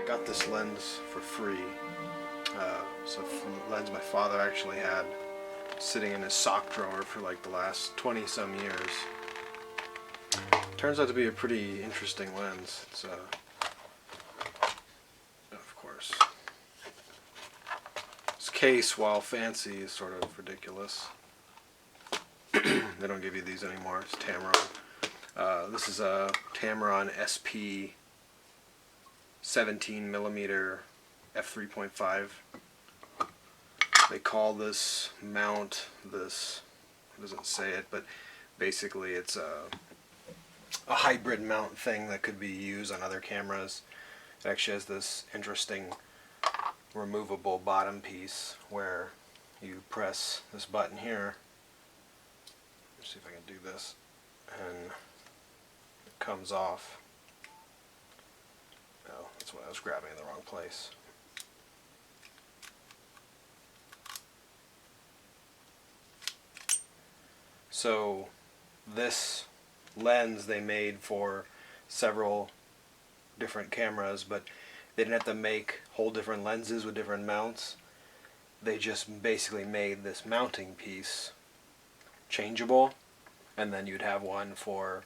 got this lens for free. So a lens my father actually had sitting in his sock drawer for like the last 20 some years. Turns out to be a pretty interesting lens. It's of course, this case, while fancy, is sort of ridiculous. They don't give you these anymore. It's Tamron. This is a Tamron SP 17mm f3.5. They call this mount this, it doesn't say it, but basically it's a hybrid mount thing that could be used on other cameras. It actually has this interesting removable bottom piece where you press this button here. Let's see if I can do this, and it comes off. Oh, that's what I was grabbing in the wrong place. So this lens they made for several different cameras, but they didn't have to make whole different lenses with different mounts. They just basically made this mounting piece changeable, and then you'd have one for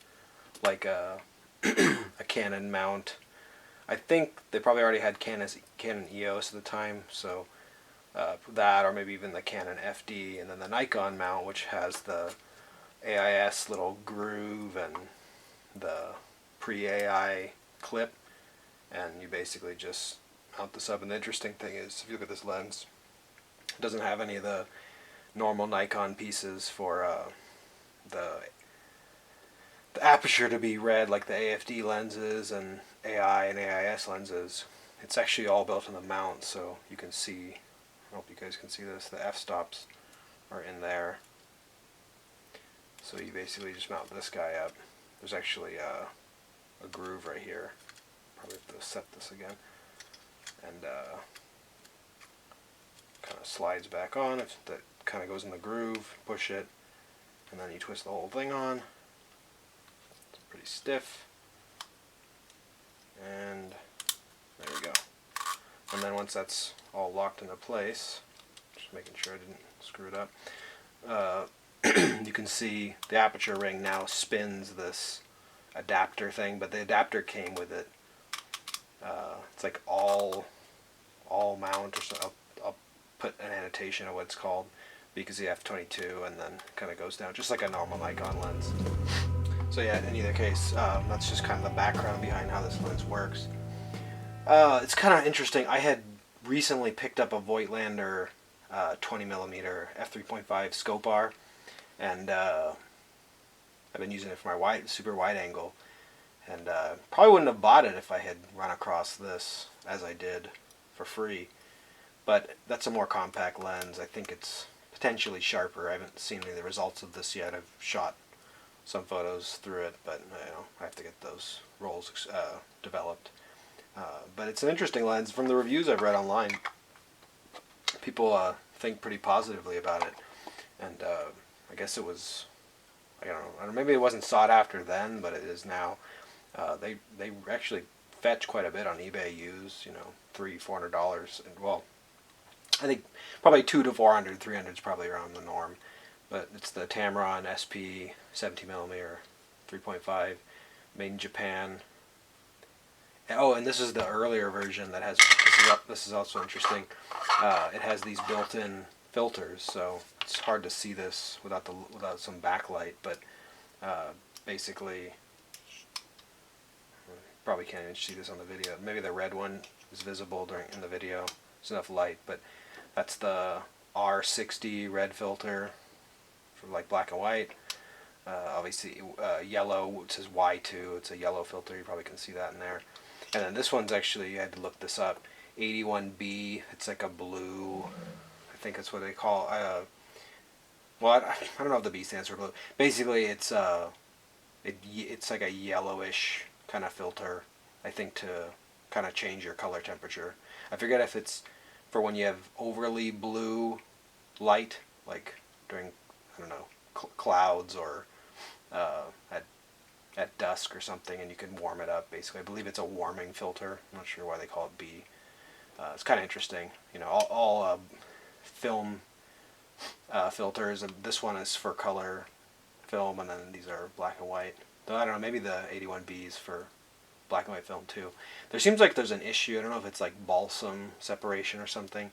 like a a Canon mount. I think they probably already had Canon EOS at the time, so that, or maybe even the Canon FD, and then the Nikon mount, which has the AIS little groove and the pre-AI clip, and you basically just mount this up. And the interesting thing is, if you look at this lens, it doesn't have any of the normal Nikon pieces for the aperture to be read like the AFD lenses and AI and AIS lenses. It's actually all built in the mount, so you can see, I hope you guys can see this, the f-stops are in there. So you basically just mount this guy up. There's actually a groove right here. Probably have to set this again. And kind of slides back on. If that kind of goes in the groove, push it, and then you twist the whole thing on. It's pretty stiff. And there we go. And then once that's all locked into place, just making sure I didn't screw it up, you can see the aperture ring now spins this adapter thing, but the adapter came with it. It's like all mount, or so. I'll put an annotation of what it's called, because the f22, and then kind of goes down just like a normal Nikon lens. So yeah, in either case, that's just kind of the background behind how this lens works. It's kind of interesting. I had recently picked up a Voigtlander 20mm f3.5 scope R, and I've been using it for my super wide angle, and probably wouldn't have bought it if I had run across this as I did for free. But that's a more compact lens. I think it's potentially sharper. I haven't seen any of the results of this yet. I've shot some photos through it, but I have to get those rolls developed. But it's an interesting lens. From the reviews I've read online, people think pretty positively about it, and I guess it was, I don't know, maybe it wasn't sought after then, but it is now. They actually fetch quite a bit on eBay used, $300-400, and well, I think probably $200 to $400, $300 is probably around the norm. But it's the Tamron SP 17mm 3.5, made in Japan. Oh, and this is the earlier version that has, this is also interesting. It has these built-in filters, so it's hard to see this without some backlight, but basically, probably can't even see this on the video. Maybe the red one is visible in the video. There's enough light, but that's the R60 red filter for like black and white. Obviously yellow, it says Y2, it's a yellow filter, you probably can see that in there. And then this one's actually, you had to look this up, 81B, it's like a blue, I think that's what they call, well, I don't know if the B stands for blue. Basically it's like a yellowish kind of filter, I think, to kind of change your color temperature. I forget if it's for when you have overly blue light, like during, I don't know, clouds, or at at dusk or something, and you can warm it up. Basically, I believe it's a warming filter. I'm not sure why they call it B. It's kind of interesting. You know, all film filters. This one is for color film, and then these are black and white. Though I don't know, maybe the 81B is for black and white film too. There seems like there's an issue. I don't know if it's like balsam separation or something,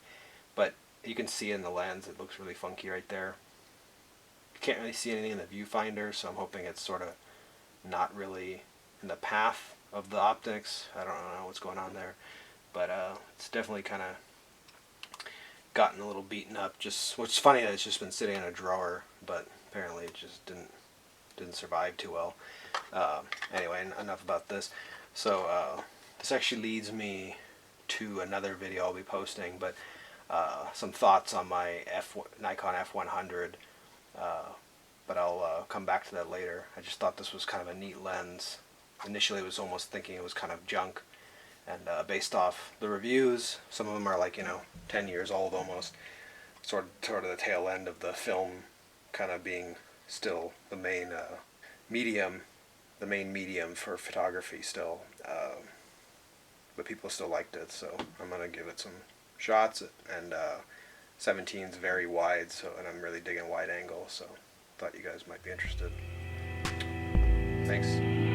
but you can see in the lens it looks really funky right there. You can't really see anything in the viewfinder, so I'm hoping it's sort of not really in the path of the optics. I don't know what's going on there, but it's definitely kind of gotten a little beaten up. Just which is funny that it's just been sitting in a drawer, but apparently it just didn't survive too well. Anyway, enough about this. So this actually leads me to another video I'll be posting, but some thoughts on my Nikon F100, but I'll come back to that later. I just thought this was kind of a neat lens. Initially I was almost thinking it was kind of junk, and based off the reviews, some of them are like, 10 years old almost, sort of the tail end of the film kind of being still the main medium for photography still, but people still liked it, so I'm gonna give it some shots. And 17 is very wide, and I'm really digging wide angle, so thought you guys might be interested. Thanks.